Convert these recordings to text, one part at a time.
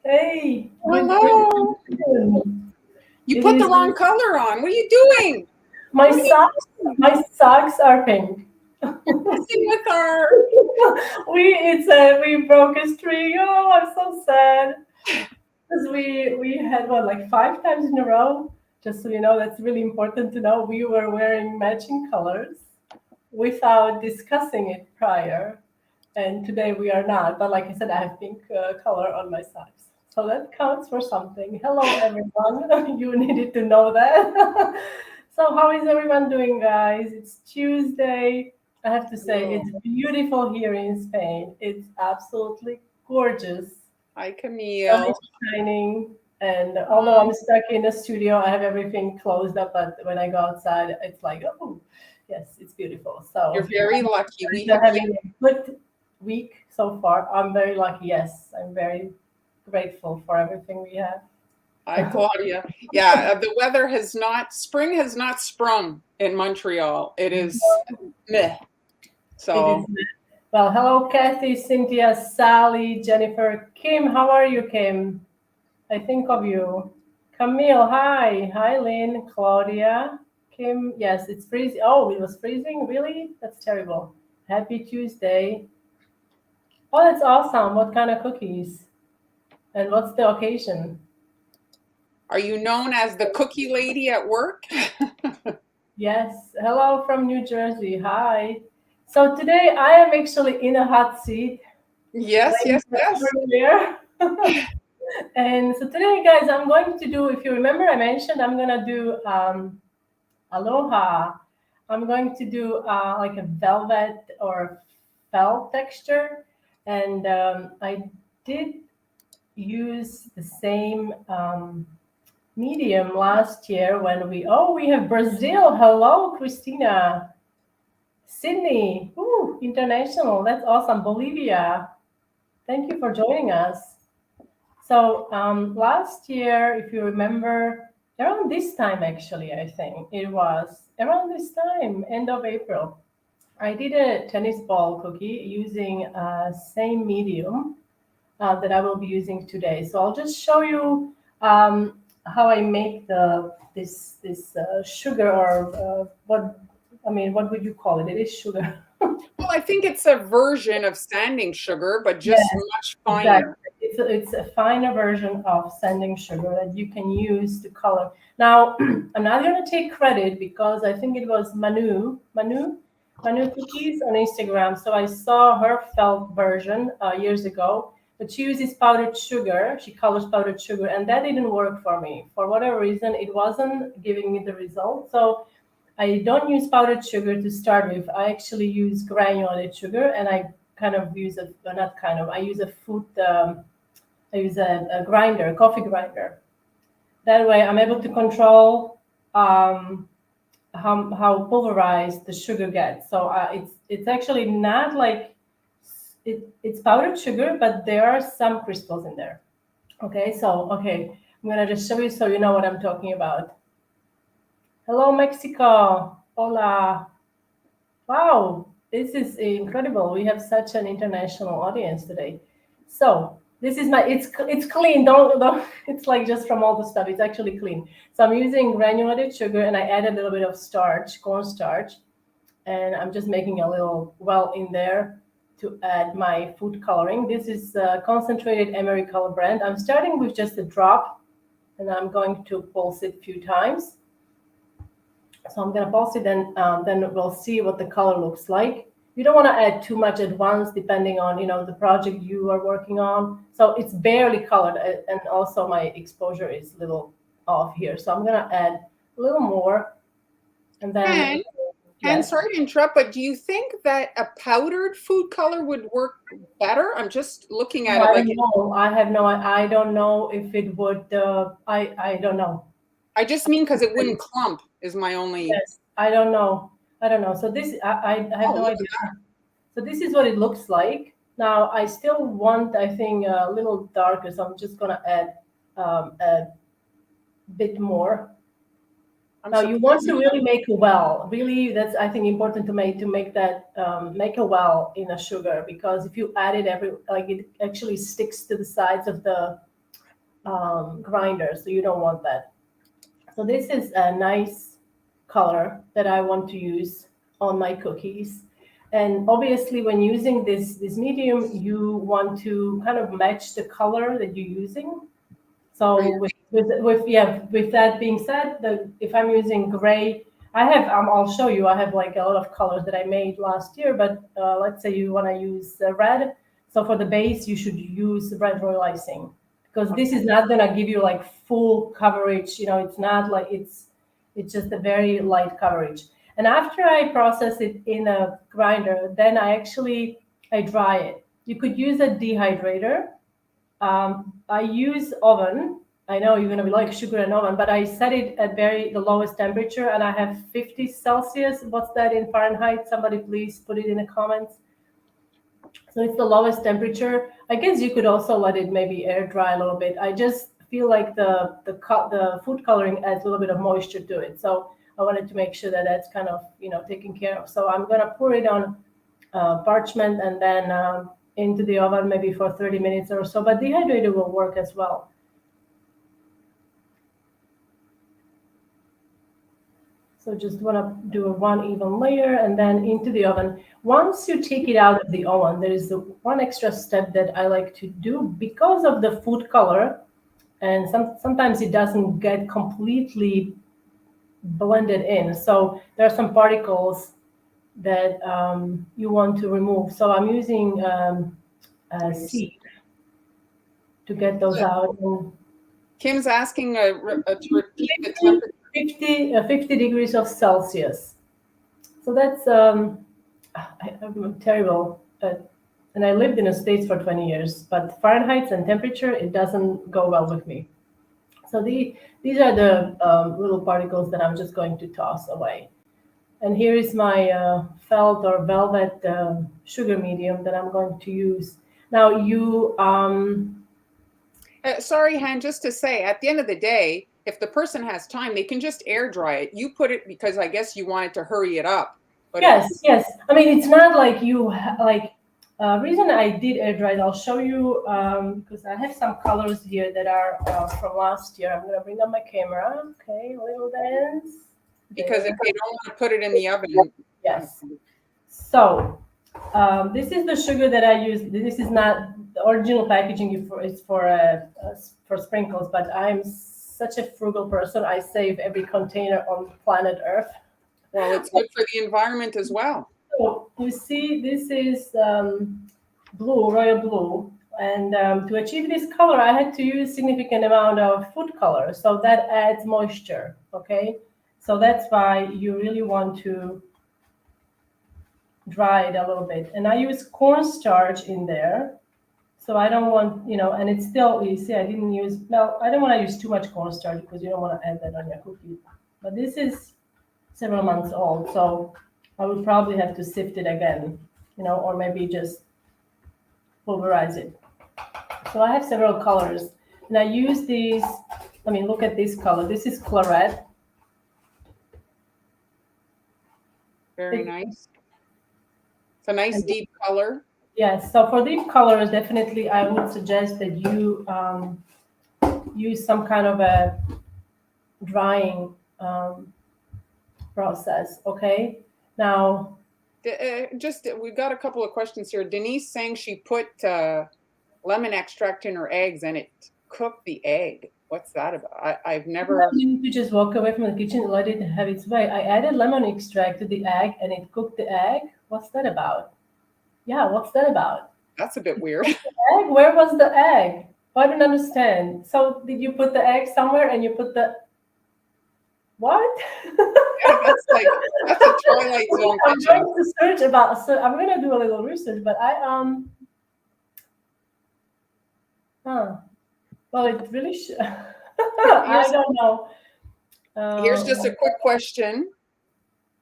Hey, good Hello. afternoon. You It put the is wrong color on. What are you doing? my What are you socks. doing? My socks are pink. You're messing with our. We broke a streak. Oh, I'm so sad because we had what like 5 times in a row. Just so you know, that's really important to know. We were wearing matching colors without discussing it prior. And today we are not. But like I said, I have pink color on my socks, so that counts for something. Hello, everyone. You needed to know that. So how is everyone doing, guys? It's Tuesday. I have to say Oh, it's beautiful here in Spain. It's absolutely gorgeous. hi, Sun is Camille. shining, and although Um, I'm stuck in the studio, I have everything closed up. But when I go outside, it's like, oh, yes, it's beautiful. you're So very lucky. We you're have yet. having a good week so far. I'm very lucky. Yes, I'm very grateful for everything we have. Hi, Claudia. Yeah, the weather has not. Spring has not sprung in Montreal. It is meh. It is. So Well, hello, Kathy, Cynthia, Sally, Jennifer, Kim. How are you, Kim? I think of you. Camille, hi. Hi, Lynn, Claudia, Kim. Yes, it's freezing. Oh, it was freezing? Really? That's terrible. Happy Tuesday. Oh, that's awesome. What kind of cookies? And what's the occasion? are you known as the cookie lady at work? Yes. Hello from New Jersey. Hi. So today I am actually in a hot seat, Yes, waiting yes, for yes. everywhere. And so today, guys, I'm going to do, if you remember, I mentioned I'm going to do aloha. I'm going to do like a velvet or felt texture. And I did use the same medium last year when we have Brazil. Hello, Christina. Sydney, ooh, international. That's awesome. Bolivia, thank you for joining us. So last year, if you remember, around this time, actually, I think it was around this time, end of April, I did a tennis ball cookie using same medium that I will be using today. So I'll just show you how I make this sugar or what I mean. What would you call it? It is sugar. Well, I think it's a version of standing sugar, but just Yes, much exactly. finer. It's a finer version of sanding sugar that you can use to color. Now, I'm not going to take credit because I think it was Manu Cookies on Instagram. So I saw her felt version years ago, but she uses powdered sugar. She colors powdered sugar, and that didn't work for me. For whatever reason, it wasn't giving me the result. So I don't use powdered sugar to start with. I actually use granulated sugar, and I kind of use a not kind of. I use a food. I use a grinder, a coffee grinder. That way, I'm able to control how pulverized the sugar gets. So it's actually not like it's powdered sugar, but there are some crystals in there. Okay, I'm gonna just show you so you know what I'm talking about. Hello, Mexico. Hola. Wow, this is incredible. We have such an international audience today. So this is my it's clean. Don't it's like just from all the stuff. It's actually clean. So I'm using granulated sugar and I add a little bit of starch, cornstarch, and I'm just making a little well in there to add my food coloring. This is concentrated emery color brand. I'm starting with just a drop, and I'm going to pulse it a few times. So I'm gonna pulse it and then we'll see what the color looks like. You don't want to add too much at once, depending on the project you are working on. So it's barely colored, and also my exposure is a little off here. So I'm gonna add a little more, and then And And yes, sorry to interrupt, but do you think that a powdered food color would work better? I'm just looking at oh, it I like don't know. I have no. I don't know if it would. I don't know. I just mean because it wouldn't clump is my only. Yes, I don't know. I don't know. So this I have Oh, no look idea. at that. So this is what it looks like. Now I still want, I think, a little darker, so I'm just gonna add a bit more. I'm Now you want surprised. to really make a well. Really, that's I think important to make that make a well in a sugar because if you add it every like it actually sticks to the sides of the grinder, so you don't want that. So this is a nice color that I want to use on my cookies. And obviously, when using this medium, you want to kind of match the color that you're using. So with that being said, if I'm using gray, I have I'll show you. I have like a lot of colors that I made last year. But let's say you want to use red. So for the base, you should use red royal icing because this is not gonna give you like full coverage. You know, it's not like it's just a very light coverage. And after I process it in a grinder, then I dry it. You could use a dehydrator. I use oven. I know you're gonna be like sugar and oven, but I set it at the lowest temperature, and I have 50 Celsius. What's that in Fahrenheit? Somebody please put it in the comments. So it's the lowest temperature. I guess you could also let it maybe air dry a little bit. I just feel like the food coloring adds a little bit of moisture to it. So I wanted to make sure that that's kind of taken care of. So I'm gonna pour it on parchment and then into the oven maybe for 30 minutes or so. But dehydrator will work as well. So just want to do a one even layer and then into the oven. Once you take it out of the oven, there is one extra step that I like to do because of the food color, and sometimes it doesn't get completely blended in. So there are some particles that you want to remove. So I'm using a sieve to get those out. And Kim's asking to repeat the temperature. 50 degrees of Celsius. So that's I'm terrible and I lived in the States for 20 years, but Fahrenheit and temperature, it doesn't go well with me. So these are the little particles that I'm just going to toss away. And here is my felt or velvet sugar medium that I'm going to use. Now sorry, Han, just to say, at the end of the day, if the person has time, they can just air dry it. You put it because I guess you wanted to hurry it up. But yes. I mean, it's not like reason I did air dry it, I'll show you because I have some colors here that are from last year. I'm going to bring up my camera. Okay, a little dance. Because if they don't want to put it in the oven. Yes. So this is the sugar that I use. This is not the original packaging. It's for sprinkles, but I'm such a frugal person. I save every container on planet Earth. Well, it's good for the environment as well. So you see, this is blue, royal blue. And to achieve this color, I had to use significant amount of food color. So that adds moisture, okay? So that's why you really want to dry it a little bit. And I use cornstarch in there. So I don't want, and it's still, you see, I don't want to use too much cornstarch because you don't want to add that on your cookie. But this is several months old, so I would probably have to sift it again, or maybe just pulverize it. So I have several colors, and I use these. I mean, look at this color. This is claret. Very nice. It's a nice deep color. Yes. So for deep colors, definitely, I would suggest that you use some kind of a drying process. Okay. Now, we've got a couple of questions here. Denise saying she put lemon extract in her eggs and it cooked the egg. What's that about? I've never. You need to just walk away from the kitchen and let it have its way. I added lemon extract to the egg and it cooked the egg. What's that about? Yeah, what's that about? That's a bit weird. Egg? Where was the egg? I don't understand. So did you put the egg somewhere and you put the what? Yeah, that's a Twilight Zone. I'm going to search about. So I'm going to do a little research, but Well, it really should. I don't know. Here's just a quick question.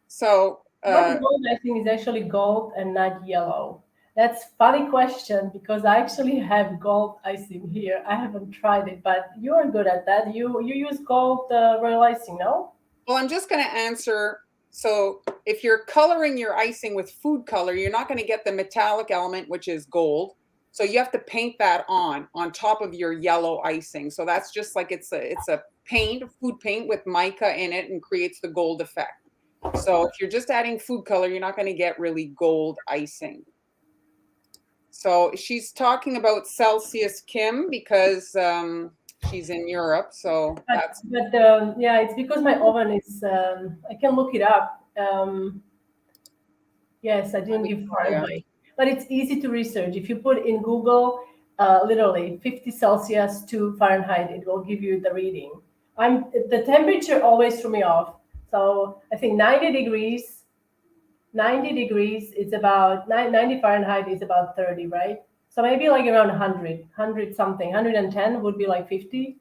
So gold icing is actually gold and not yellow. That's funny question because I actually have gold icing here. I haven't tried it, but you are good at that. You use gold royal icing, no? Well, I'm just going to answer. So if you're coloring your icing with food color, you're not going to get the metallic element, which is gold. So you have to paint that on top of your yellow icing. So that's just like it's a paint, food paint with mica in it and creates the gold effect. So if you're just adding food color, you're not going to get really gold icing. So she's talking about Celsius Kim because she's in Europe. So that's. But yeah, it's because my oven is. I can look it up. Yes, I didn't give Fahrenheit, but it's easy to research. If you put in Google, literally 50 Celsius to Fahrenheit, it will give you the reading. The temperature always threw me off. So I think 90 degrees, 90 degrees is about 90 Fahrenheit is about 30, right? So maybe like around 100 something, 110 would be like 50.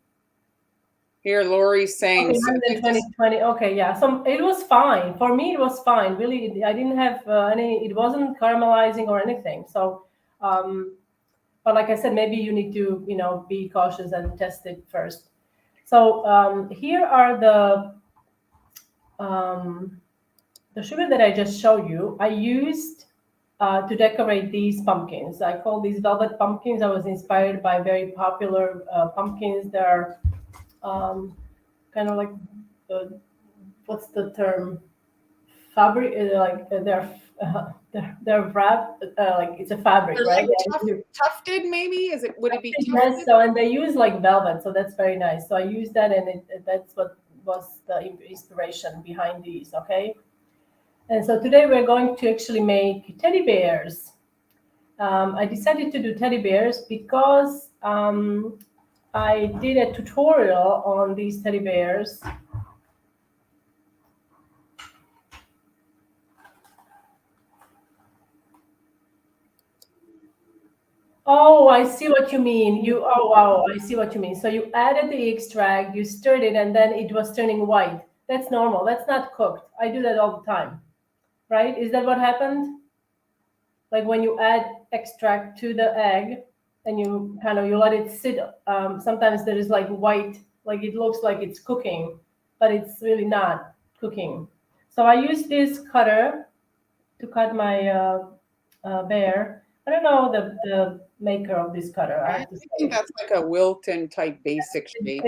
Here, Lori's saying. Okay, 120, 20. Okay, yeah. So it was fine. For me, it was fine. Really, I didn't have it wasn't caramelizing or anything. So, but like I said, maybe you need to, be cautious and test it first. So here are the sugar that I just showed you. I used to decorate these pumpkins. I call these velvet pumpkins. I was inspired by very popular pumpkins. They're kind of like what's the term? Fabric, like they're wrapped, like it's a fabric, They're right? like tufted, maybe? Would it be tufted? Yes. So and they use like velvet, so that's very nice. So I used that, and that's what was the inspiration behind these. Okay. And so today we're going to actually make teddy bears. I decided to do teddy bears because I did a tutorial on these teddy bears. Oh, I see what you mean. Oh wow, I see what you mean. So you added the extract, you stirred it, and then it was turning white. That's normal. That's not cooked. I do that all the time, right? Is that what happened? Like when you add extract to the egg, and you let it sit. Sometimes there is like white, like it looks like it's cooking, but it's really not cooking. So I use this cutter to cut my bear. I don't know the maker of this cutter. I think that's like a Wilton type basic shape.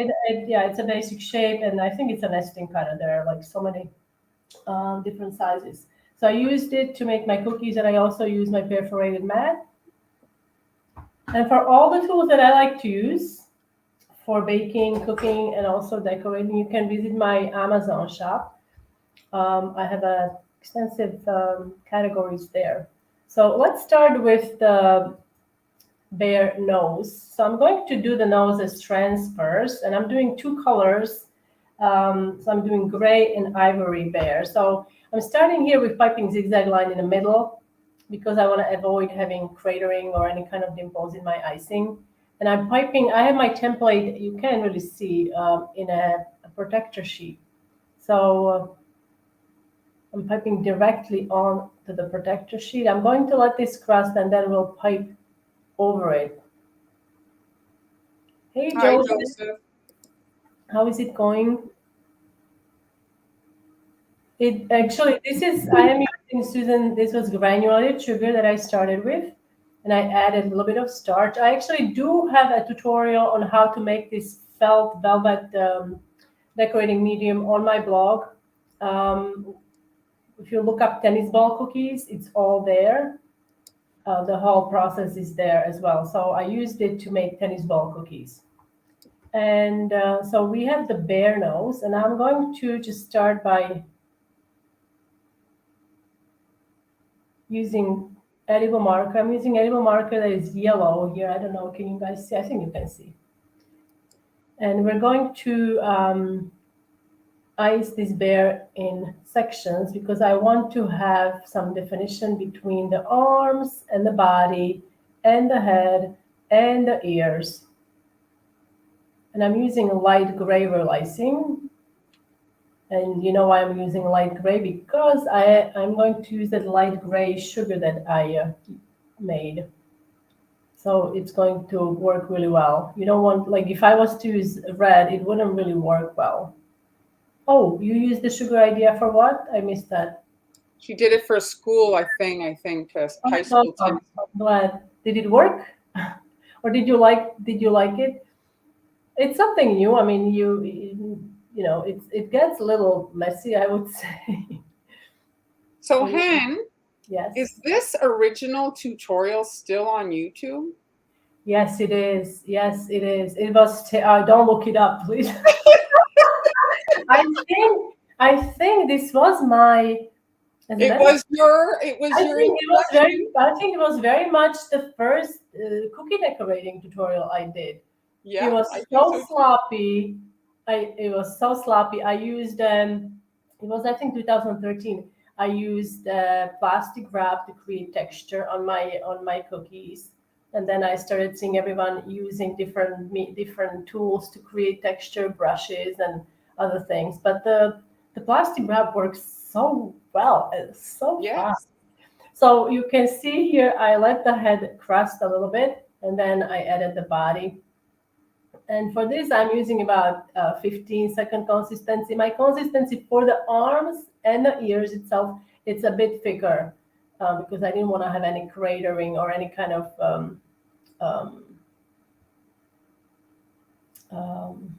Yeah, it's a basic shape, and I think it's a nesting cutter. There are like so many different sizes. So I used it to make my cookies, and I also use my perforated mat. And for all the tools that I like to use for baking, cooking, and also decorating, you can visit my Amazon shop. I have extensive categories there. So let's start with the bear nose. So I'm going to do the nose as strands first, and I'm doing two colors. So I'm doing gray and ivory bear. So I'm starting here with piping zigzag line in the middle because I want to avoid having cratering or any kind of dimples in my icing. And I'm piping, I have my template, you can't really see, in a protector sheet. So I'm piping directly on to the protector sheet. I'm going to let this crust and then we'll pipe over it. Hey, Joseph. How is it going? It actually, I am using, Susan, this was granulated sugar that I started with, and I added a little bit of starch. I actually do have a tutorial on how to make this felt velvet decorating medium on my blog. If you look up tennis ball cookies, it's all there. The whole process is there as well. So I used it to make tennis ball cookies. And so we have the bear nose, and I'm going to just start by using edible marker. I'm using edible marker that is yellow here. I don't know, can you guys see? I think you can see. And we're going to ice this bear in sections because I want to have some definition between the arms and the body and the head and the ears. And I'm using light gray royal icing. And you know why I'm using light gray? Because I'm going to use that light gray sugar that I made. So it's going to work really well. You don't want, like if I was to use red, it wouldn't really work well. Oh, you used the sugar idea for what? I missed that. She did it for school, I think high school. I'm glad. Did it work? Or did you like it? It's something new. I mean, you know, it gets a little messy, I would say. So, When you, Hen, is yes. this original tutorial still on YouTube? Yes, it is. Yes, it is. It was. Don't look it up, please. I think this was my. As a It matter of, was your introduction. I think it was very much the first cookie decorating tutorial I did. It Yeah, was I think so so too. sloppy. It was so sloppy. I used it was I think 2013. I used plastic wrap to create texture on my cookies, and then I started seeing everyone using different tools to create texture, brushes, and other things. But the plastic wrap works so well. It's so fast. Yes. So you can see here, I let the head crust a little bit, and then I added the body. And for this, I'm using about 15-second consistency. My consistency for the arms and the ears itself, it's a bit thicker because I didn't want to have any cratering or any kind of um, um,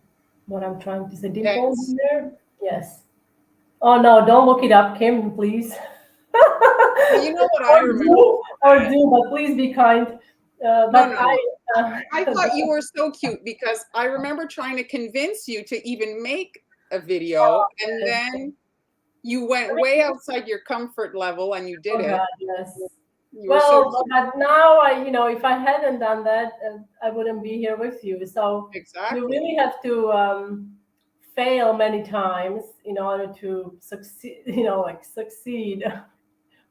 what I'm trying to say, dimples Dense. in there. Yes. Oh no, don't look it up, Kim, please. Well, you know what I remember, Or Hen? do, but please be kind. No, But no, no. I, I thought you were so cute because I remember trying to convince you to even make a video, and then you went way outside your comfort level and you did oh it. God, yes. You were so Well, cute. but now if I hadn't done that, I wouldn't be here with you. So you Exactly. really have to fail many times in order to succeed. Like succeed,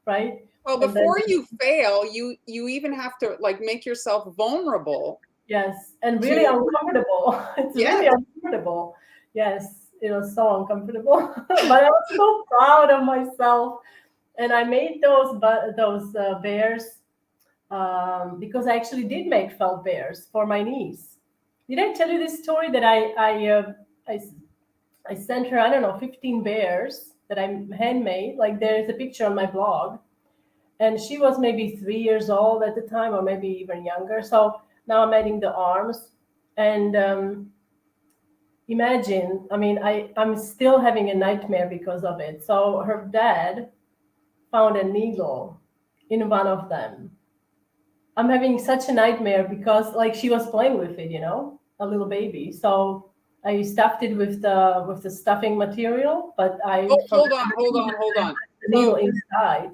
right? Well, And then before you fail, you even have to like make yourself vulnerable yes, and really to uncomfortable. It's really yes. uncomfortable. Yes, it was so uncomfortable, but I was so proud of myself. And I made those bears because I actually did make felt bears for my niece. Did I tell you this story that I I sent her, I don't know, 15 bears that I handmade? Like there's a picture on my blog, and she was maybe 3 years old at the time, or maybe even younger. So now I'm adding the arms, and imagine, I mean, I'm still having a nightmare because of it. So her dad found a needle in one of them. I'm having such a nightmare because like she was playing with it, a little baby. So I stuffed it with the stuffing material, but I Oh, forgot hold on. the needle So inside.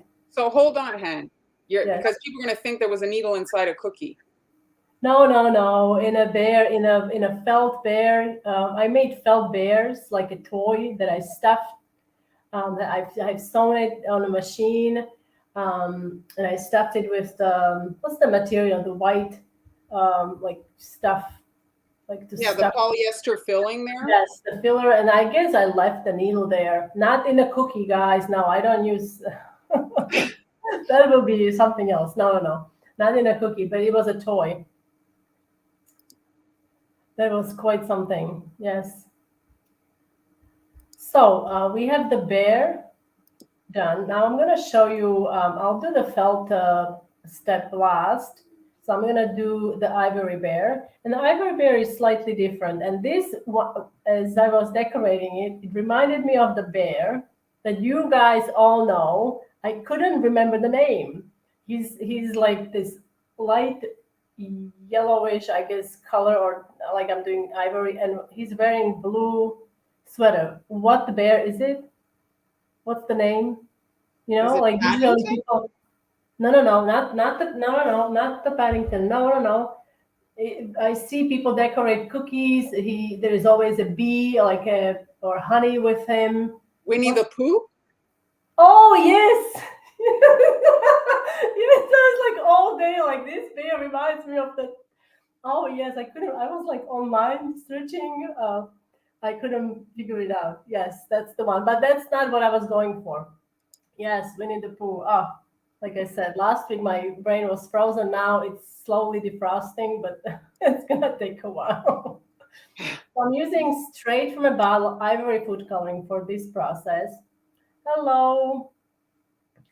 hold on, Hen. You're Yes. because people are gonna think there was a needle inside a cookie. No, no, no. In a felt bear. I made felt bears like a toy that I stuffed. That I've sewn it on a machine, and I stuffed it with the what's the material? The white like stuff like to Yeah, the stuff. polyester filling there. Yes, the filler, and I guess I left the needle there. Not in the cookie, guys. No, I don't use. That will be something else. No, no, no, not in a cookie, but it was a toy. That was quite something. Yes. So we have the bear done. Now I'm going to show you. I'll do the felt step last. So I'm going to do the ivory bear, and the ivory bear is slightly different. And this, as I was decorating it, it reminded me of the bear that you guys all know. I couldn't remember the name. He's like this light yellowish, I guess, color, or like I'm doing ivory, and he's wearing blue sweater. What bear is it? What's the name? Is it Like usually Paddington? people. No, no, no, not the Paddington. No, no, no. I see people decorate cookies. There is always a bee, like a or honey with him. Winnie What's the Pooh? Oh yes. Yes, I was like all day like this bear reminds me of the. Oh yes, I couldn't. I was like online searching. I couldn't figure it out. Yes, that's the one, but that's not what I was going for. Yes, Winnie the Pooh. Ah, like I said, last week my brain was frozen. Now it's slowly defrosting, but it's gonna take a while. So I'm using straight from a bottle ivory food coloring for this process. Hello,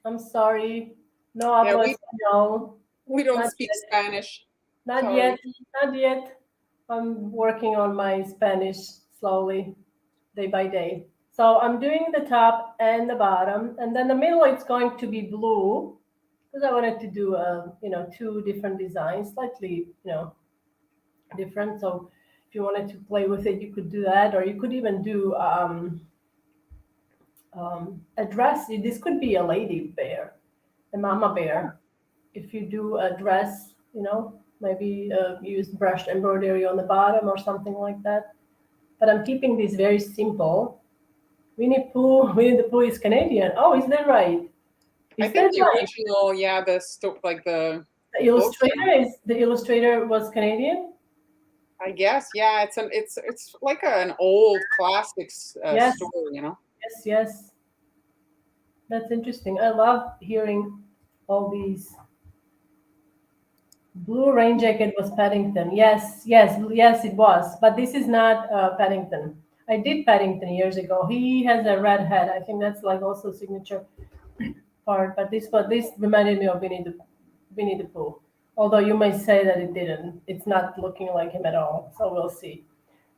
I'm sorry. No Yeah, hablo español. we don't Not speak yet. Spanish. Not So yet. Not yet. I'm working on my Spanish slowly, day by day. So I'm doing the top and the bottom, and then the middle it's going to be blue because I wanted to do two different designs, slightly different. So if you wanted to play with it, you could do that, or you could even do a dress. This could be a lady bear, a mama bear. If you do a dress, maybe use brushed embroidery on the bottom or something like that. But I'm keeping this very simple. Winnie the Pooh is Canadian. Oh, is that right? I Is think that the right? original, yeah, like the books. The illustrator was Canadian. I guess, yeah, it's like an old classics Yes, story, you know. yes, yes. That's interesting. I love hearing all these. Blue Rain Jacket was Paddington. Yes, yes, yes, it was. But this is not Paddington. I did Paddington years ago. He has a red head. I think that's like also signature part. But this reminded me of Winnie the Pooh. Although you may say that it didn't. It's not looking like him at all. So we'll see.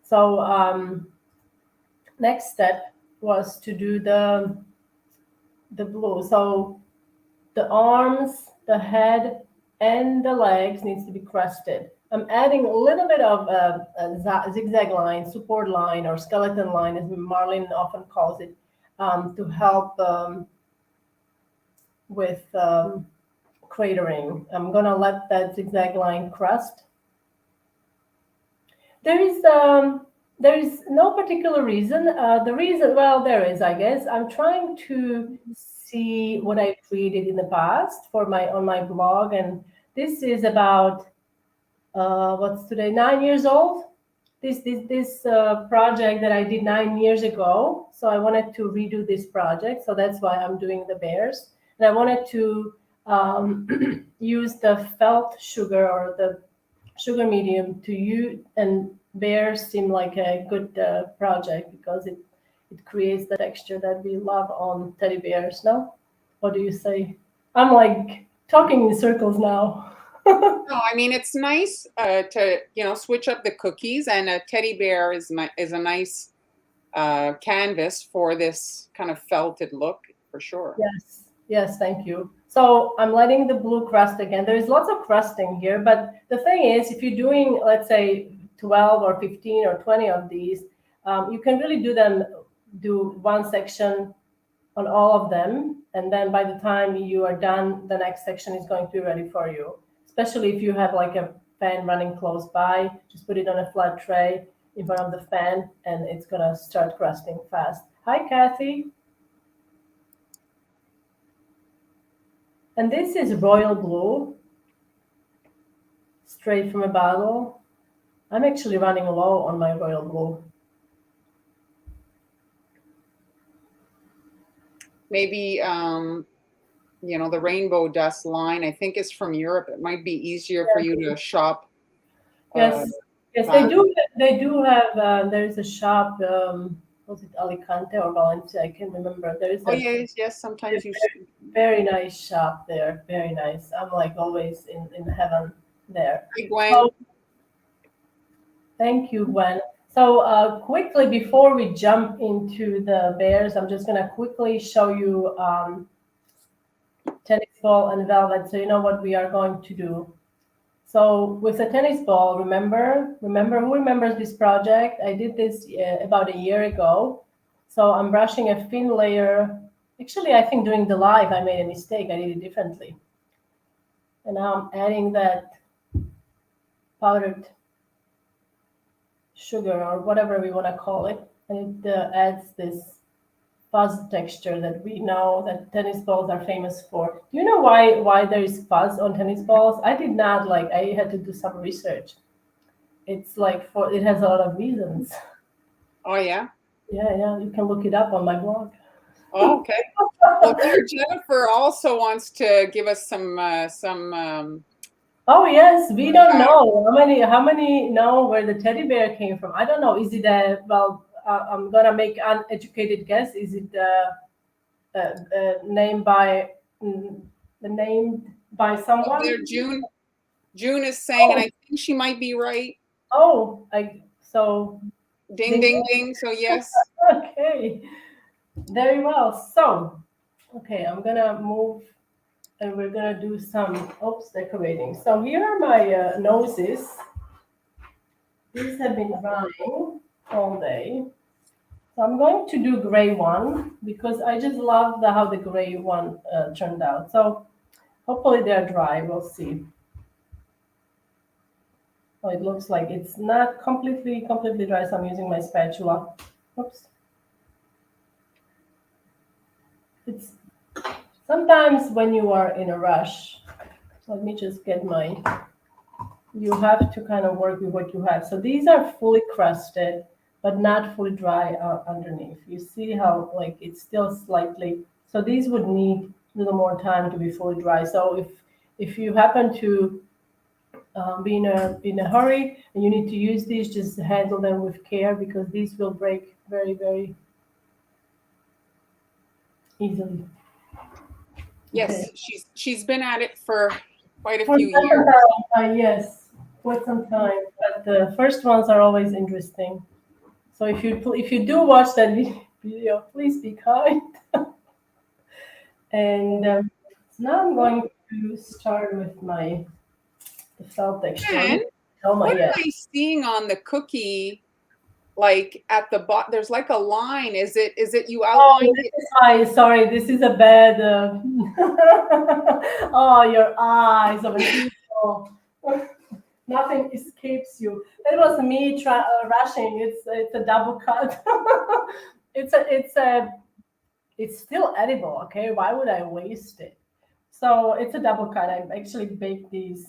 So next step was to do the blue. So the arms, the head, and the legs needs to be crusted. I'm adding a little bit of a zigzag line, support line, or skeleton line, as Marlene often calls it, to help with cratering. I'm gonna let that zigzag line crust. There is no particular reason. The reason, well, there is, I guess. I'm trying to see what I created in the past for my on my blog, and this is about what's today 9 years old. This project that I did 9 years ago. So I wanted to redo this project. So that's why I'm doing the bears, and I wanted to use the felt sugar or the sugar medium to you, and bears seem like a good project because it creates the texture that we love on teddy bears. No, what do you say? I'm like talking in circles now. No, I mean it's nice to switch up the cookies, and a teddy bear is a nice canvas for this kind of felted look for sure. Yes, yes, thank you. So I'm letting the blue crust again. There is lots of crusting here, but the thing is, if you're doing, let's say, 12 or 15 or 20 of these, you can really do one section on all of them, and then by the time you are done, the next section is going to be ready for you. Especially if you have like a fan running close by, just put it on a flat tray in front of the fan, and it's gonna start crusting fast. Hi, Kathy. And this is royal blue, straight from a bottle. I'm actually running low on my royal blue. Maybe the rainbow dust line, I think, is from Europe. It might be easier for you to shop. Yes, yes, they Fabric. do. They do have. There is a shop. Was it Alicante or Valencia? I can't remember. There is Oh a yes, yes. Sometimes you. very nice shop there. Very nice. I'm like always in heaven there. Hi, Gwen. So thank you, Gwen. So quickly before we jump into the bears, I'm just gonna quickly show you tennis ball and velvet, so you know what we are going to do. So with the tennis ball, remember who remembers this project? I did this about a year ago. So I'm brushing a thin layer. Actually, I think during the live I made a mistake. I did it differently. And now I'm adding that powdered sugar or whatever we want to call it. And it adds this fuzz texture that we know that tennis balls are famous for. Do you know why there is fuzz on tennis balls? I did not like. I had to do some research. It's like it has a lot of reasons. Oh yeah. Yeah, yeah. You can look it up on my blog. Oh, okay. Well, here Jennifer also wants to give us some. Oh yes, we don't know how many know where the teddy bear came from. I don't know. Is it a well? I'm gonna make uneducated guess. Is it named by named by Oh, someone? there, June. June is saying, and Oh, I think she might be right. oh, so Ding, ding, ding, ding. So yes. okay, very well. So, okay, I'm gonna move and we're gonna do some, oops, decorating. So here are my noses. These have been drying all day. So I'm going to do gray one because I just love how the gray one turned out. So hopefully they're dry. We'll see. Oh, it looks like it's not completely dry. So I'm using my spatula. Oops. It's sometimes when you are in a rush. Let me just get my. You have to kind of work with what you have. So these are fully crusted, but not fully dry underneath. You see how like it's still slightly. So these would need a little more time to be fully dry. So if you happen to be in a hurry and you need to use these, just handle them with care because these will break very easily. Okay. Yes, she's been at it for quite a For few some years. time, yes, quite some time. But the first ones are always interesting. So if you do watch that video, please be kind. And so now I'm going to start with my the felt texture. And Oh my what yes. am I seeing on the cookie? Like at the bottom, there's like a line. Is it you Oh, outlined this it? is my sorry. This is a bad. Oh, your eyes of an evil. Nothing escapes you. That was me rushing. It's a double cut. It's still edible. Okay, why would I waste it? So it's a double cut. I actually baked these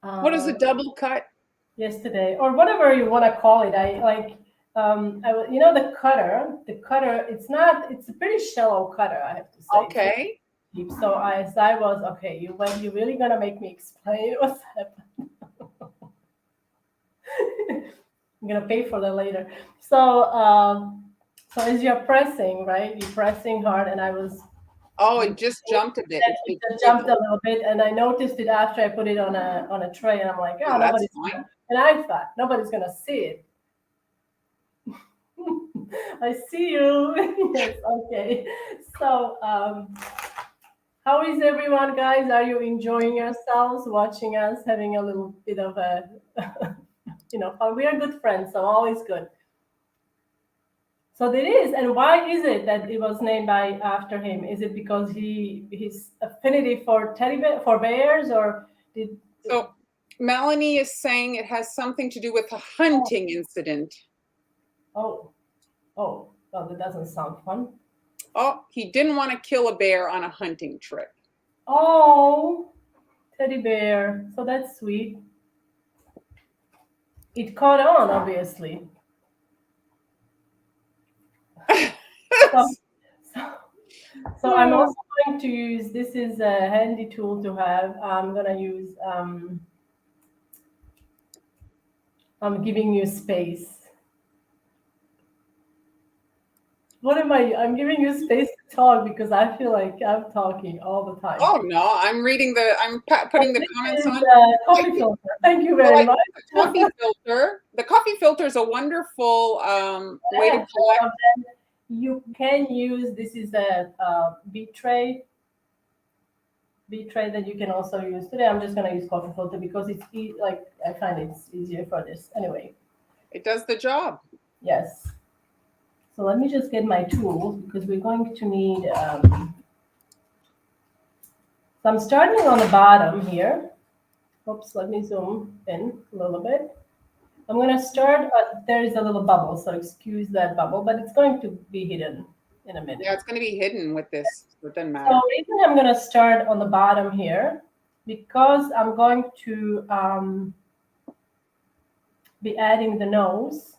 What is a uh, double cut? yesterday, or whatever you want to call it. I like, you know, the cutter. The cutter. It's not. It's a pretty shallow cutter. I have to say. It's not Okay. deep. So as I was okay, you really gonna make me explain what's happening? I'm gonna pay for that later. So as you're pressing, right? You're pressing hard, and I was Oh, it just jumped a bit. it just jumped a little bit, and I noticed it after I put it on a tray, and I'm like, oh, Oh, that's nobody's fine. gonna, and I thought nobody's gonna see it. I see you. Yes, okay. So, how is everyone, guys? Are you enjoying yourselves, watching us, having a little bit of a, fun? We are good friends, so all is good. So there is, and why is it that it was named by after him? Is it because his affinity for for bears, or did? So Melanie is saying it has something to do with a hunting incident. Oh, oh, well, that doesn't sound fun. Oh, he didn't want to kill a bear on a hunting trip. Oh, teddy bear. So that's sweet. It caught on, obviously. So, so, so I'm also going to use. This is a handy tool to have. I'm gonna use. I'm giving you space. What am I? I'm giving you space to talk because I feel like I'm talking all the time. Oh no, I'm reading I'm putting the This comments is on. coffee filter. Thank you Well, very I much. think the coffee filter. The coffee filter is a wonderful way to Yeah, collect. so then you can use. This is a bead tray that you can also use. Today I'm just gonna use coffee filter because it's like I find it's easier for this. Anyway, It does the job. yes. So let me just get my tools because we're going to need. So I'm starting on the bottom here. Oops, let me zoom in a little bit. I'm going to start, there is a little bubble, so excuse that bubble, but it's going to be hidden in a minute. Yeah, it's going to be hidden with this. So it doesn't So matter. the reason I'm going to start on the bottom here, because I'm going to be adding the nose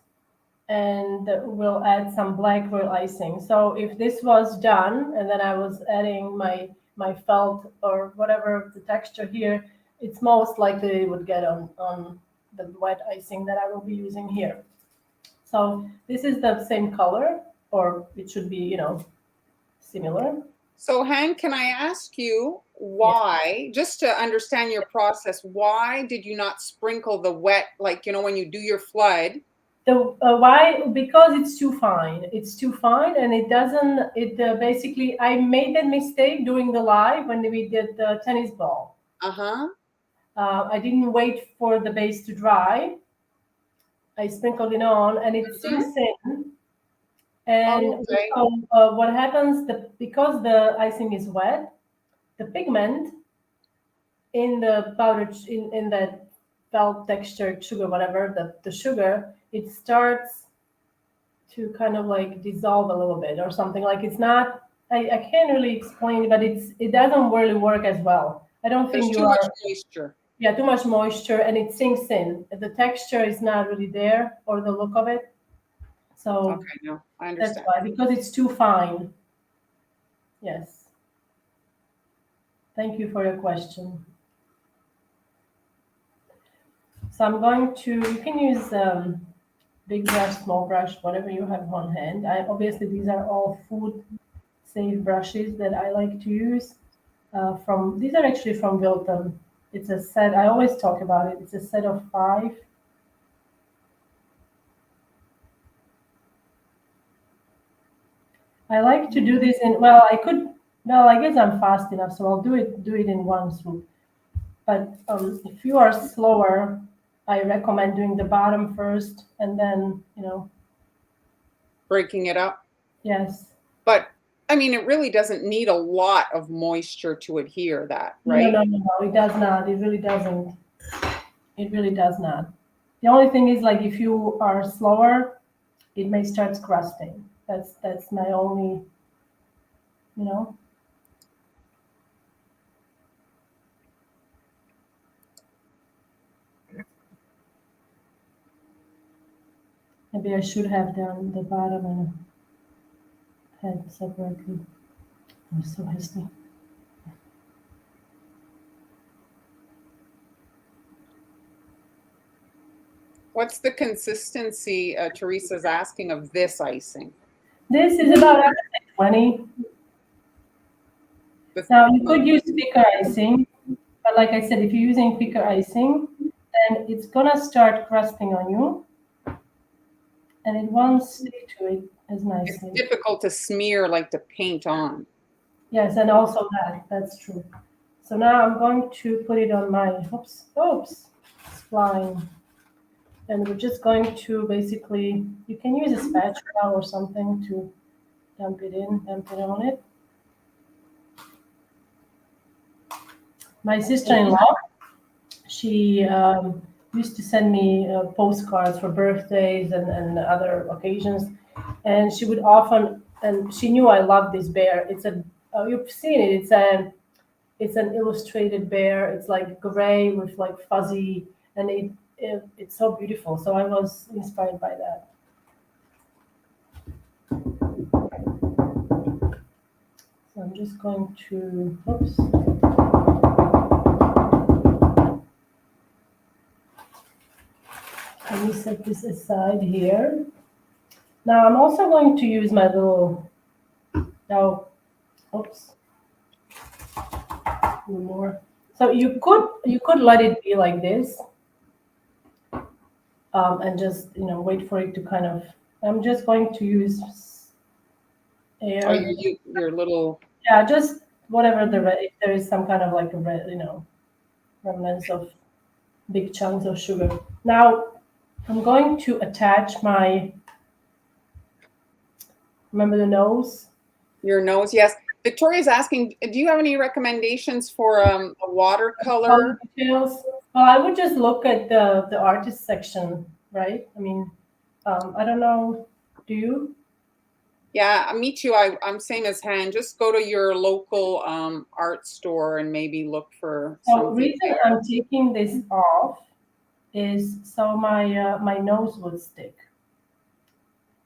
and we'll add some black royal icing. So if this was done and then I was adding my felt or whatever the texture here, it's most likely it would get on the white icing that I will be using here. So this is the same color, or it should be, similar. So, Han, can I ask you why, just to understand your process, why did you not sprinkle the wet, like, when you do your flood? The why? Because it's too fine. It's too fine, and it doesn't. It basically, I made that mistake during the live when we did the tennis ball. Uh-huh. I didn't wait for the base to dry. I sprinkled it on, and it sinks in. And Okay. so, what happens? Because the icing is wet, the pigment in the powder in that felt textured sugar, whatever the sugar, it starts to kind of like dissolve a little bit or something. Like it's not. I can't really explain, but it doesn't really work as well. I don't There's think you too much are. moisture. Yeah, too much moisture, and it sinks in. The texture is not really there, or the look of it. So Okay, no, I that's understand. why, because it's too fine. Yes. Thank you for your question. So I'm going to, you can use big brush, small brush, whatever you have on hand. Obviously, these are all food safe brushes that I like to use. These are actually from Wilton. It's a set, I always talk about it. It's a set of 5. I like to do this I guess I'm fast enough, so I'll do it in one swoop. But if you are slower, I recommend doing the bottom first, and then Breaking it up. yes. But I mean, it really doesn't need a lot of moisture to adhere that, No, no, right? no, no, no. It does not. It really doesn't. It really does not. The only thing is, like, if you are slower, it may start crusting. That's my only, you know. Maybe I should have done the bottom and head separately. I'm so hasty. What's the consistency Teresa's asking of this icing? This is about, I would say, 20. Now you could use thicker icing, but like I said, if you're using thicker icing, then it's gonna start crusting on you, and it won't stick to it as It's nicely. difficult to smear, like to paint on. Yes, and also that's true. So now I'm going to put it on my, oops, it's flying. And we're just going to basically, you can use a spatula or something to dump it on it. My sister-in-law, she used to send me postcards for birthdays and other occasions, and she would often, and she knew I loved this bear. You've seen it. It's an illustrated bear. It's like gray with like fuzzy, and it's so beautiful. So I was inspired by that. So I'm just going to, oops. Let me set this aside here. Now I'm also going to use my little, oh, oops, a little more. So you could let it be like this, and just wait for it to kind of. I'm just going to use Oh, air. your little. Yeah, just whatever if there is some kind of like a red, remnants of big chunks of sugar. Now I'm going to attach my. Remember the nose? Your nose, yes. Victoria's asking, do you have any recommendations for a Color watercolor? details. Well, I would just look at the artist section, right? I mean, I don't know. Do you? Yeah, me too. I'm same as Han. Just go to your local art store and maybe look for So something reason there. I'm taking this off is so my nose would stick.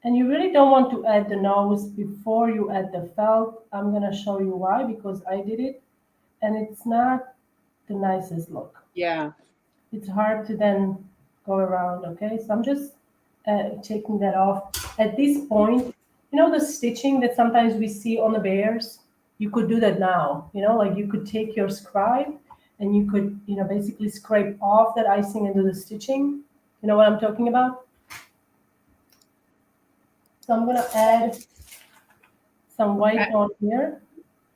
And you really don't want to add the nose before you add the felt. I'm gonna show you why, because I did it, and it's not the nicest look. Yeah. It's hard to then go around. Okay, so I'm just taking that off. At this point, the stitching that sometimes we see on the bears. You could do that now, like you could take your scribe and you could, basically scrape off that icing and do the stitching. You know what I'm talking about? So I'm going to add some white on here.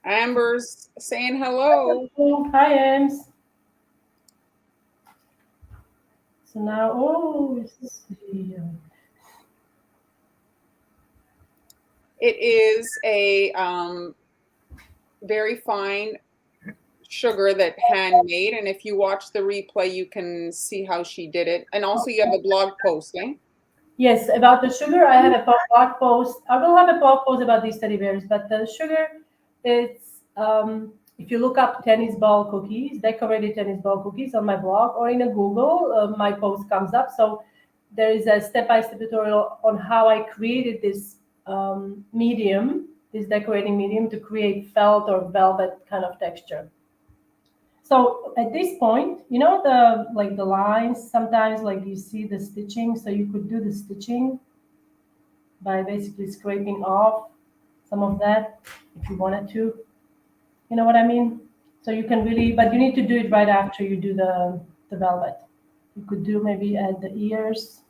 Amber's saying hello. Hi, Ems. So now, it is a very fine sugar that handmade, and if you watch the replay, you can see how she did it. And also, you have a blog post, eh? Yes, about the sugar, I have a blog post. I will have a blog post about these teddy bears, but the sugar, it's if you look up tennis ball cookies, decorated tennis ball cookies on my blog or in a Google, my post comes up. So there is a step-by-step tutorial on how I created this medium, this decorating medium, to create felt or velvet kind of texture. So at this point, the lines, sometimes like you see the stitching, so you could do the stitching by basically scraping off some of that if you wanted to. You know what I mean? So you can really, but you need to do it right after you do the velvet. You could do maybe at the ears.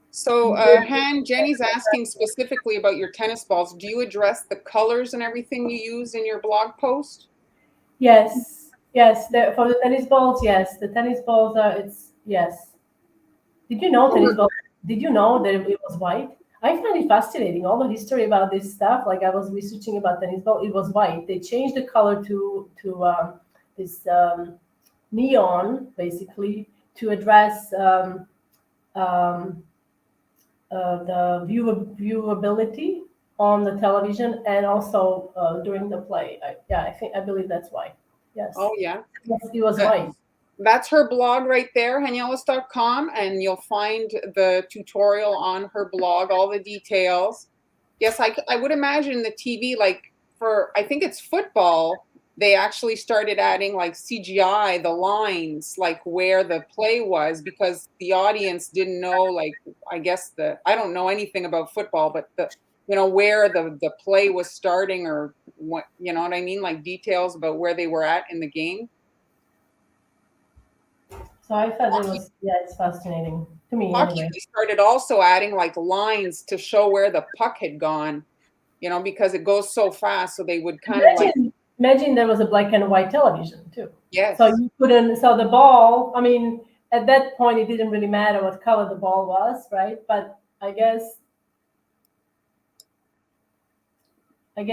So, Jenny's asking specifically about your tennis balls. Do you address the colors and everything you use in your blog post? Yes, for the tennis balls, yes. The tennis balls yes. Did you know tennis balls? Did you know that it was white? I find it fascinating, all the history about this stuff. Like I was researching about tennis ball, it was white. They changed the color to this neon, basically, to address the viewability on the television and also during the play. I believe that's why. Yes. Oh, yeah. Yes, it was white. That's her blog right there, hanielas.com, and you'll find the tutorial on her blog, all the details. Yes, I would imagine the TV, like I think it's football, they actually started adding like CGI, the lines, like where the play was, because the audience didn't know, like, I guess I don't know anything about football, but where the play was starting, or what, you know what I mean? Like details about where they were at in the game. So I thought it's fascinating to me anyway. They started also adding like lines to show where the puck had gone, because it goes so fast. So they would kind of like. Imagine there was a black and white television too. Yes. So you couldn't, so the ball, I mean, at that point, it didn't really matter what color the ball was, right? But I guess it, here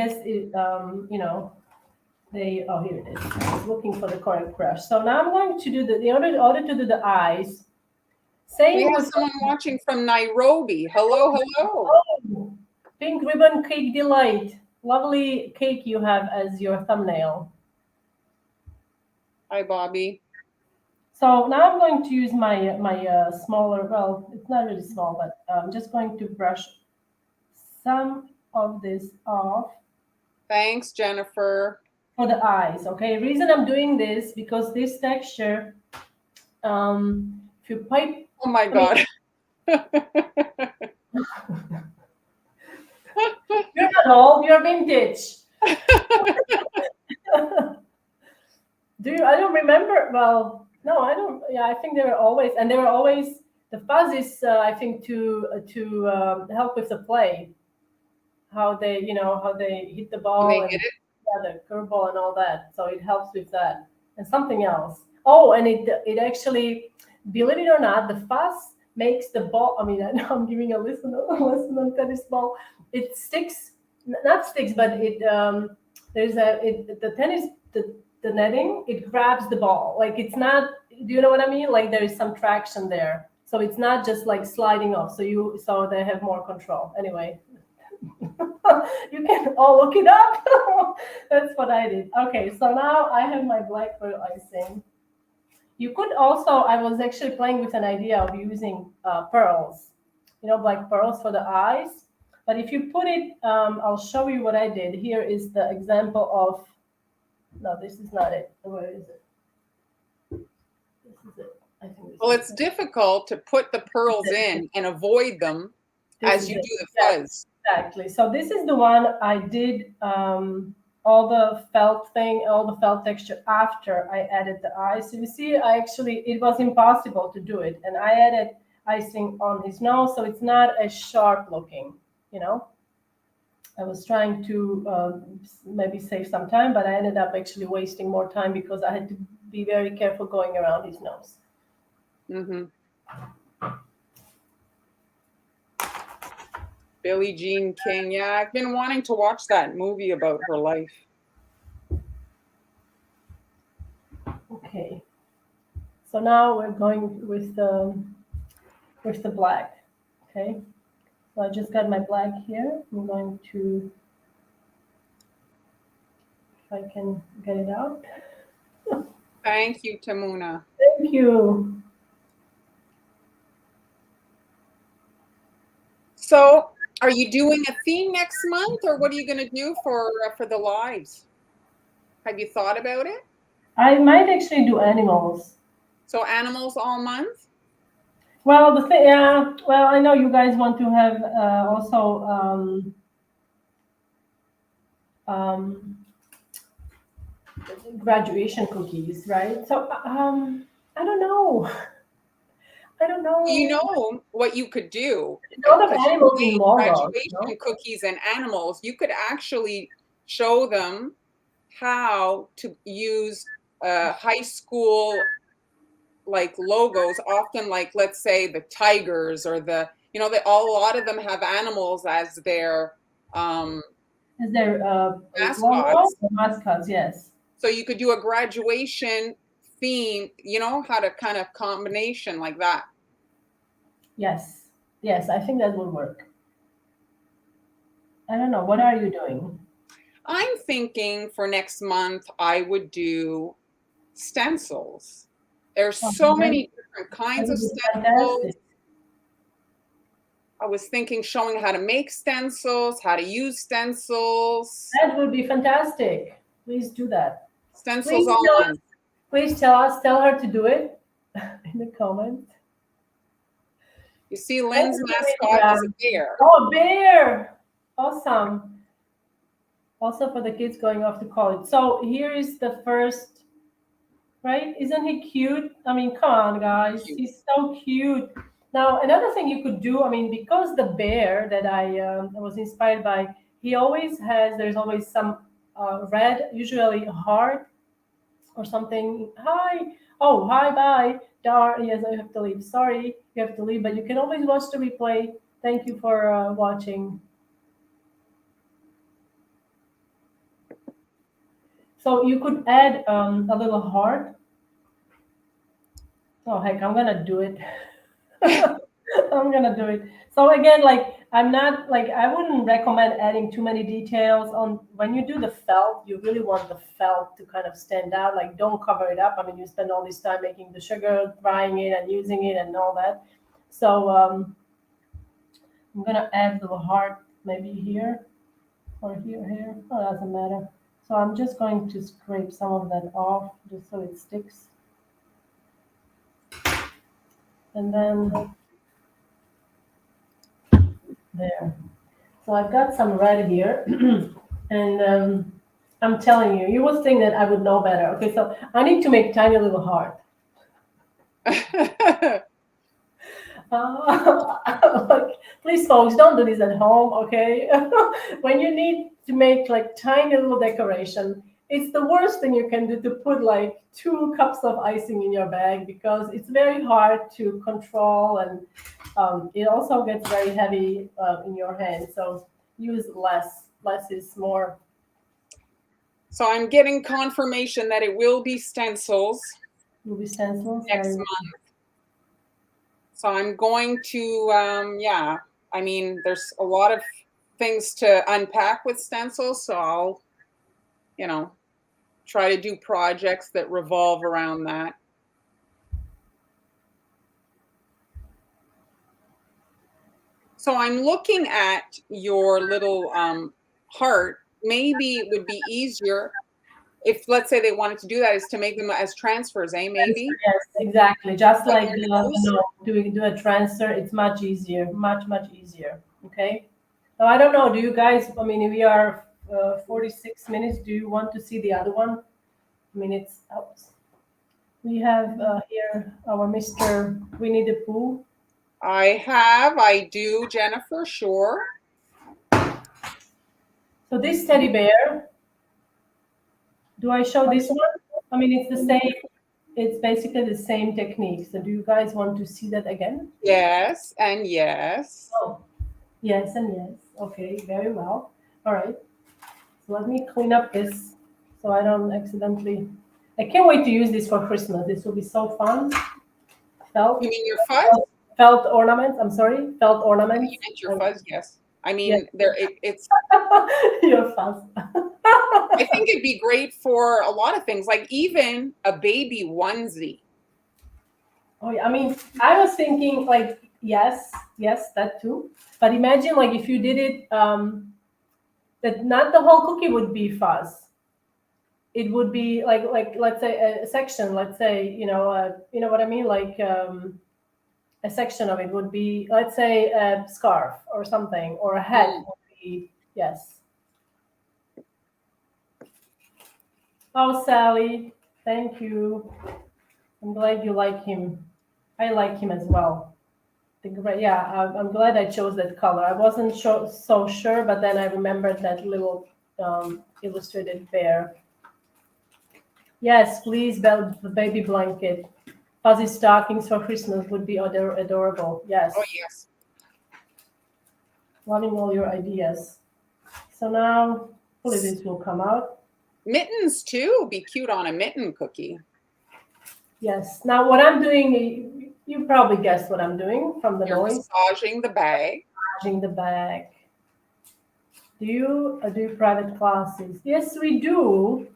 it is. I was looking for the correct brush. So now I'm going to do in order to do the eyes. We have someone watching from Nairobi. Hello. Oh, Pink Ribbon Cake Delight. Lovely cake you have as your thumbnail. Hi, Bobby. So now I'm going to use my smaller, well, it's not really small, but I'm just going to brush some of this off. Thanks, Jennifer. For the eyes, okay? Reason I'm doing this, because this texture, if you pipe. Oh my God. You're not old, you're vintage. I don't remember. Well, no, I don't. Yeah, I think they were always, the fuzz is, I think, to help with the play. How they hit the ball and the curveball and all that. So it helps with that. And something else. Oh, and it actually, believe it or not, the fuzz makes the ball. I mean, I know I'm giving a lesson on tennis ball. It sticks, not sticks, but it there's the tennis the netting. It grabs the ball. Like it's not. Do you know what I mean? Like there is some traction there. So it's not just like sliding off. So they have more control. Anyway. You can all look it up. That's what I did. Okay, so now I have my black pearl icing. You could also, I was actually playing with an idea of using pearls, black pearls for the eyes. But if you put it, I'll show you what I did. Here is the example of, no, this is not it. Where is it? This is it. I think. Well, it's difficult to put the pearls in and avoid them as you do the fuzz. Exactly. So this is the one I did all the felt thing, all the felt texture after I added the ice. So you see, it was impossible to do it, and I added icing on his nose, so it's not as sharp looking. You know, I was trying to maybe save some time, but I ended up actually wasting more time because I had to be very careful going around his nose. Mm-hmm. Billie Jean King. Yeah, I've been wanting to watch that movie about her life. Okay. So now we're going with the black. Okay. So I just got my black here. I'm going to, if I can get it out. Thank you, Tamuna. Thank you. So, are you doing a theme next month, or what are you going to do for the lives? Have you thought about it? I might actually do animals. So, animals all month? Well, the thing, yeah. Well, I know you guys want to have also um, graduation cookies, right? So I don't know. I don't You know. know what you could do, A lot of because you're animals in saying logos, you know? graduation cookies and animals. You could actually show them how to use high school like logos, often like, let's say, the tigers or a lot of them have animals as their um, Is there logo mascots. or mascots? Yes. So you could do a graduation theme, how to kind of combination like that. Yes. Yes, I think that would work. I don't know. What are you doing? I'm thinking for next month, I would do stencils. There's Oh, so that, many different that kinds of would be stencils. fantastic. I was thinking showing how to make stencils, how to use stencils, That would be fantastic. Please do that. stencils Please all tell us. month. Please tell us. Tell her to do it in the comments. You see, That Lynn's would be mascot really, is a bear. oh, a bear! Awesome. Also for the kids going off to college. So here is the first, right? Isn't he cute? I mean, come on, guys. Cute. He's so cute. Now, another thing you could do, I mean, because the bear that I was inspired by, there's always some red, usually heart or something. Hi. Oh, hi, bye. Darn, yes, I have to leave. Sorry, you have to leave, but you can always watch the replay. Thank you for watching. So you could add a little heart. Oh, heck, I'm gonna do it. I'm gonna do it. So again, like I'm not like I wouldn't recommend adding too many details on when you do the felt. You really want the felt to kind of stand out. Like don't cover it up. I mean, you spend all this time making the sugar, drying it, and using it, and all that. So I'm gonna add a little heart maybe here or here. Oh, doesn't matter. So I'm just going to scrape some of that off just so it sticks. And then there. So I've got some red here, and I'm telling you, you would think that I would know better. Okay, so I need to make tiny little heart. Like, please, folks, don't do this at home, okay? When you need to make like tiny little decoration, it's the worst thing you can do to put like 2 cups of icing in your bag because it's very hard to control and it also gets very heavy in your hand. So use less. Less is more. So I'm getting confirmation that it will be stencils Movie stencils. next month. So I'm going to, yeah, I mean, there's a lot of things to unpack with stencils, so I'll, try to do projects that revolve around that. So I'm looking at your little heart. Maybe it would be easier if, let's say, they wanted to do that, is to make them as transfers, maybe? Yes, exactly. Just Like like doing do a transfer, it's much easier, much easier. Okay, Now, I don't know. Do you guys? I mean, we are 46 minutes. Do you want to see the other one? I mean, it's out. We have here our Mr. Winnie the Pooh. I do, Jennifer, sure. So this teddy bear. Do I show this one? I mean, it's the same. It's basically the same technique. So do you guys want to see that again? Yes, and yes. Oh, yes and yes. Okay, very well. All right. So let me clean up this so I don't accidentally. I can't wait to use this for Christmas. This will be so fun. Felt, You mean your fuzz? felt ornaments. I'm sorry, felt ornaments. You meant your fuzz, yes. I mean, Yes. it's. You're fast. I think it'd be great for a lot of things, like even a baby onesie. Oh yeah, I mean, I was thinking like yes, yes, that too. But imagine like if you did it, that not the whole cookie would be fuzz. It would be like let's say a section. Let's say you know what I mean, like a section of it would be, let's say, a scarf or something, or a hat would be yes. Oh, Sally, thank you. I'm glad you like him. I like him as well. Yeah, I'm glad I chose that color. I wasn't so sure, but then I remembered that little illustrated bear. Yes, please, the baby blanket. Fuzzy stockings for Christmas would be adorable. Yes, Oh, yes. loving all your ideas. So now, hopefully this will come out. Mittens too. Be cute on a mitten cookie. Yes. Now what I'm doing, you probably guessed what I'm doing from the You're noise. massaging the bag. Massaging the bag. Do you do private classes? Yes, we do.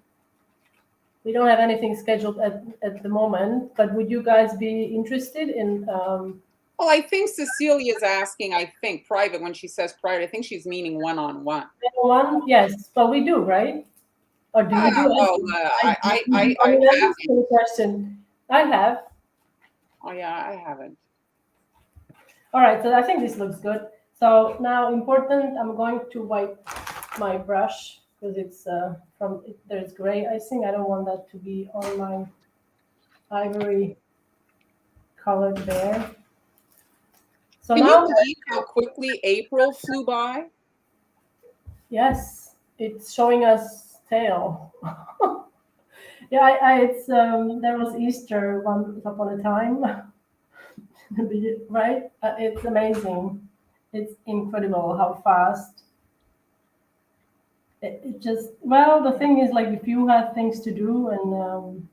We don't have anything scheduled at the moment, but would you guys be interested in? Well, I think Cecilia's asking, I think, private. When she says private, I think she's meaning one-on-one. One? Yes. Well, we do, right? Or do you do? Well, I mean, that's a haven't. silly question. I have. Oh, yeah, I haven't. All right, so I think this looks good. So now important, I'm going to wipe my brush because it's there's gray icing. I don't want that to be on my ivory colored bear. So Can now, you believe how quickly April flew by? yes, it's showing us tail. Yeah, it's there was Easter once upon a time, right? It's amazing. It's incredible how fast it just, well, the thing is, like, if you have things to do and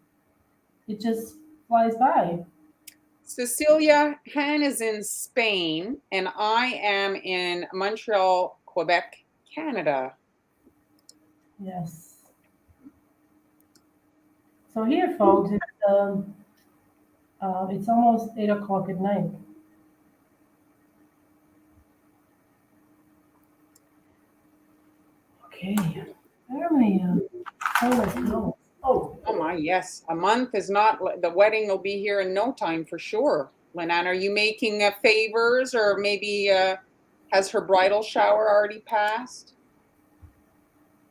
it just flies by. Cecilia, Han is in Spain, and I am in Montreal, Quebec, Canada. Yes. So here, folks, it's almost 8 o'clock at night. Okay. Where am I? Oh, Oh my, yes. A month is not, the wedding will be here in no time for sure. Lenan, are you making favors, or maybe has her bridal shower already passed?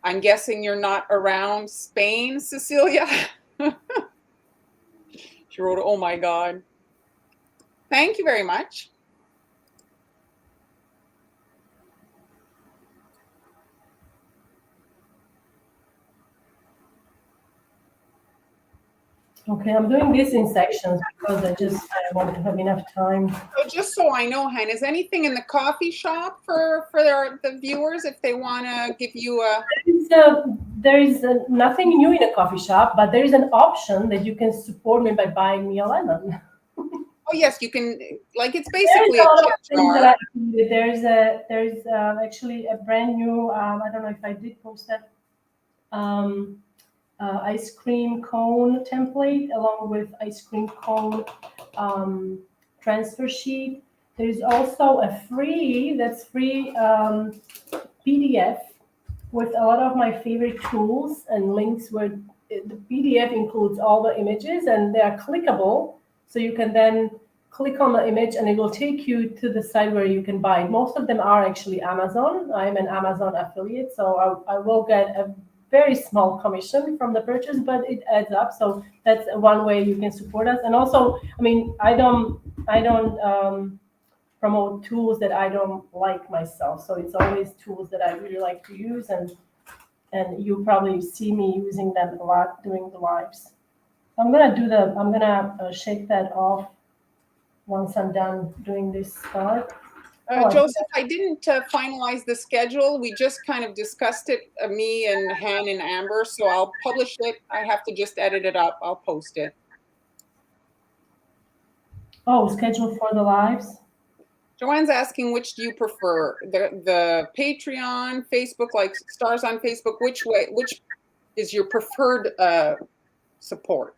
I'm guessing you're not around Spain, Cecilia? She wrote, oh my God. Thank you very much. okay. I'm doing this in sections because I want to have enough time. So just so I know, Han, is anything in the coffee shop for the viewers if they want to give you a... There is nothing new in a coffee shop, but there is an option that you can support me by buying me a lemon. Oh yes, you can, like, it's There's basically a a lot of chip things jar. that there's actually a brand new, I don't know if I did post that, um, ice cream cone template along with ice cream cone transfer sheet. There's also a free PDF with a lot of my favorite tools and links where the PDF includes all the images and they are clickable. So you can then click on the image and it will take you to the site where you can buy it. Most of them are actually Amazon. I'm an Amazon affiliate, so I will get a very small commission from the purchase, but it adds up. So that's one way you can support us. And also, I mean, I don't promote tools that I don't like myself. So it's always tools that I really like to use, and you probably see me using them a lot during the lives. I'm gonna shake that off once I'm done doing this part. Joseph, I didn't finalize the schedule. We just kind of discussed it, me and Han and Amber. So I'll publish it. I have to just edit it up. I'll post it. Oh, schedule for the lives. Joanne's asking, which do you prefer? The Patreon, Facebook, like stars on Facebook. Which is your preferred support?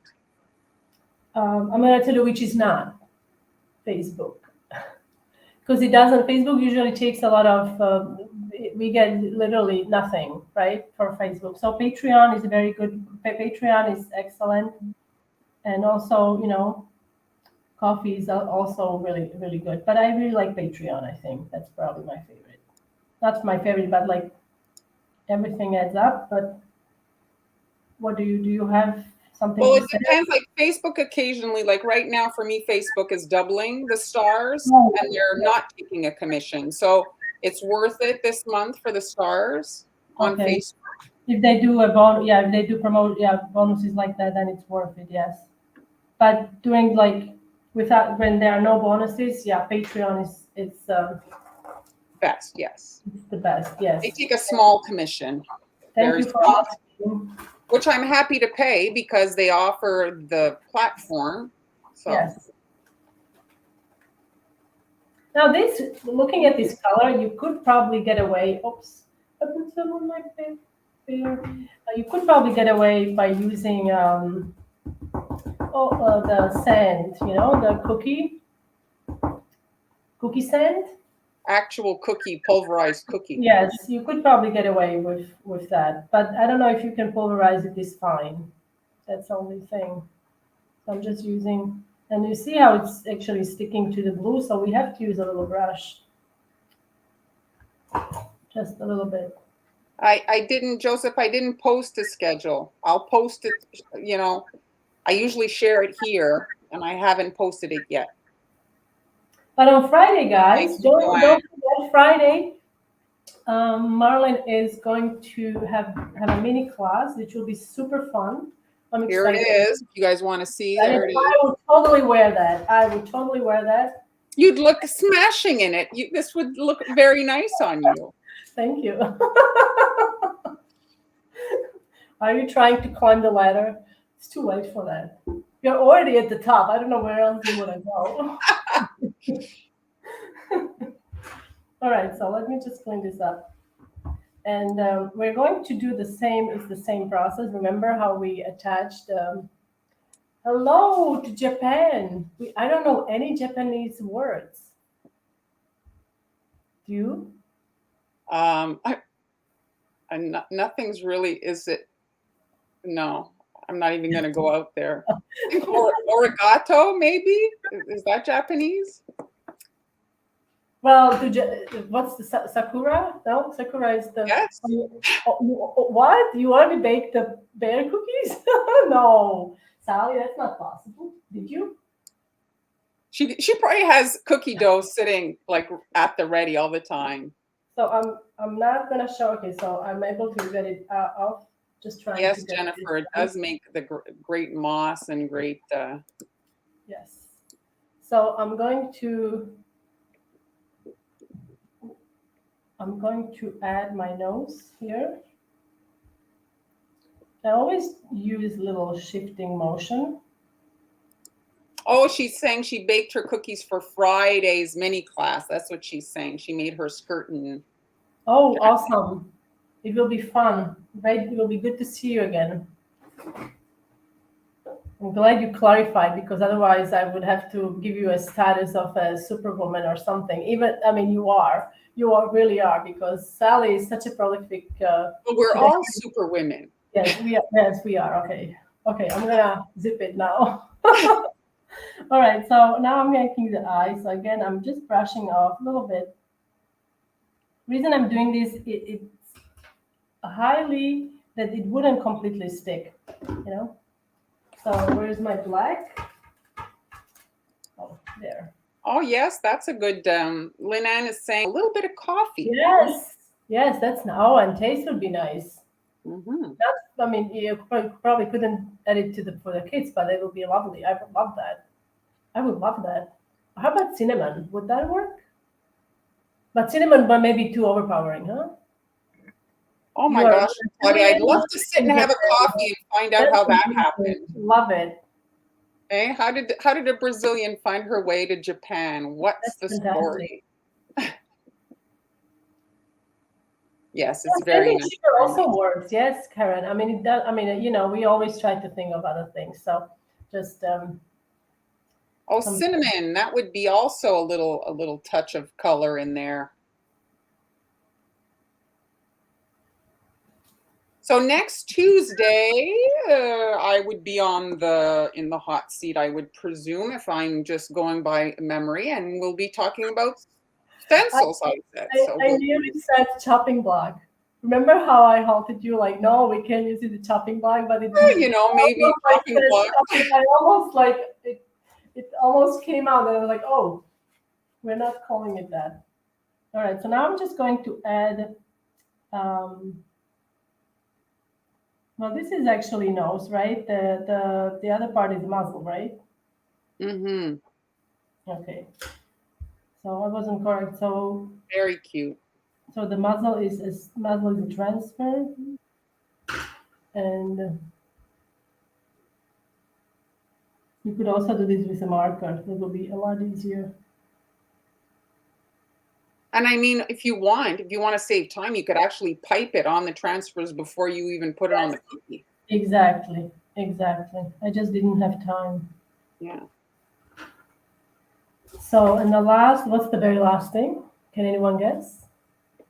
I'm gonna tell you which is not Facebook. Because it doesn't, Facebook usually takes a lot of, we get literally nothing, right, for Facebook. So Patreon is very good. Patreon is excellent. And also, coffee is also really, really good. But I really like Patreon, I think. That's probably my favorite. Not my favorite, but like everything adds up. But what do you have something Well, to it say? depends. Like Facebook occasionally, like right now for me, Facebook is doubling the stars and they're not taking a commission. So it's worth it this month for the stars on Facebook. If they do a bonus, yeah, if they do promote, bonuses like that, then it's worth it, yes. But doing like without, when there are no bonuses, Patreon is Best, yes. it's the best, yes. They take a small commission. Thank you for asking. Which I'm happy to pay because they offer the platform. So. Yes. Now looking at this color, you could probably get away. Oops, I put someone like that there. You could probably get away by using the sand. The cookie sand. Actual cookie, pulverized cookie. Yes, you could probably get away with that, but I don't know if you can pulverize it this fine. That's the only thing. So I'm just using, and you see how it's actually sticking to the blue, so we have to use a little brush. Just a little bit. Joseph, I didn't post a schedule. I'll post it, I usually share it here and I haven't posted it yet. But on Friday, guys, don't forget Friday. Marlon is going to have a mini class, which will be super fun. I'm excited. Here it is. If you guys want to see, there it is. I would totally wear that. I would totally wear that. You'd look smashing in it. This would look very nice on you. Thank you. Are you trying to climb the ladder? It's too late for that. You're already at the top. I don't know where else you want to go. All right, so let me just clean this up. And we're going to do the same. It's the same process. Remember how we attached hello to Japan. I don't know any Japanese words. Do you? Nothing's really, is it? No, I'm not even going to go out there. Origato, maybe? Is that Japanese? Well, what's the sakura? No, sakura is the. Yes. What? You want to bake the bear cookies? No, Sally, that's not possible. Did you? She probably has cookie dough sitting like at the ready all the time. So I'm not gonna show. Okay, so I'm able to get it off. Just trying. Yes, Jennifer, it does make the great moss and great. Yes. So I'm going to add my nose here. I always use little shifting motion. Oh, she's saying she baked her cookies for Friday's mini class. That's what she's saying. She made her skirt and. Oh, awesome. It will be fun. Right? It will be good to see you again. I'm glad you clarified, because otherwise I would have to give you a status of a superwoman or something. You really are, because Sally is such a prolific. We're all super women. Yes, we are. Okay, I'm gonna zip it now. All right, so now I'm making the eye. So again, I'm just brushing off a little bit. Reason I'm doing this, it's highly that it wouldn't completely stick, you know. So where's my black? Oh, there. Oh yes, that's a good. Lynn is saying a little bit of coffee. Yes, yes, that's oh, and taste would be nice. Mm-hmm. That's, I mean, you probably couldn't add it to the for the kids, but it would be lovely. I would love that. I would love that. How about cinnamon? Would that work? But cinnamon, but maybe too overpowering, huh? Oh You my are gosh, Claudia, I'd love to sit and have a coffee and find out how that happened. Love it. Okay, how did a Brazilian find her way to Japan? What's the That's fantastic. story? Yes, Yeah, it's very nice. sugar also works. Yes, Karen. I mean, it does. I mean, you know, we always try to think of other things. So just Oh, cinnamon. That would be also a little touch of color in there. So next Tuesday, I would be in the hot seat, I would presume, if I'm just going by memory, and we'll be talking about stencils. I said so. I nearly said chopping block. Remember how I halted you? Like, no, we can't use the chopping block, but it. You know, maybe chopping block. I almost like it. It almost came out, and I was like, oh, we're not calling it that. All right. So now I'm just going to add. Well, this is actually nose, right? The other part is muzzle, right? Mm-hmm. Okay. So I wasn't correct. So very cute. So the muzzle is a transfer, and you could also do this with a marker. It will be a lot easier. And I mean, if you want to save time, you could actually pipe it on the transfers before you even put it on the cookie. Exactly. I just didn't have time. Yeah. So, and the last, what's the very last thing? Can anyone guess?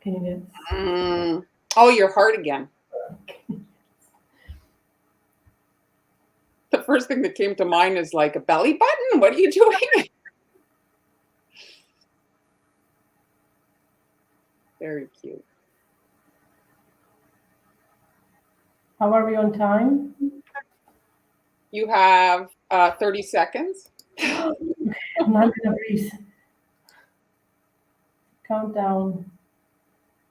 Can you guess? Oh, your heart again. The first thing that came to mind is like a belly button. What are you doing? Very cute. How are we on time? You have 30 seconds. I'm not gonna breathe. Countdown.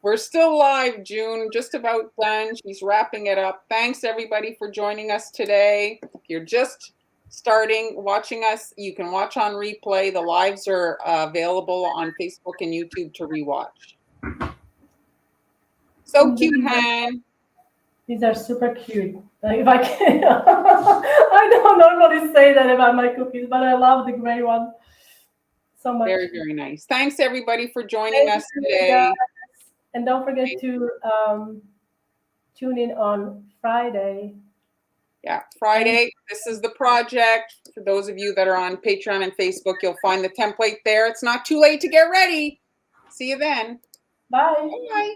We're still live, June, just about done. She's wrapping it up. Thanks, everybody, for joining us today. If you're just watching us, you can watch on replay. The lives are available on Facebook and YouTube to rewatch. So cute, Han. These are super cute. If I can, I don't normally say that about my cookies, but I love the gray one so much. Very, very nice. Thanks, everybody, for joining us today. And don't forget to tune in on Friday. Yeah, Friday. This is the project. For those of you that are on Patreon and Facebook, you'll find the template there. It's not too late to get ready. See you then. Bye. Bye.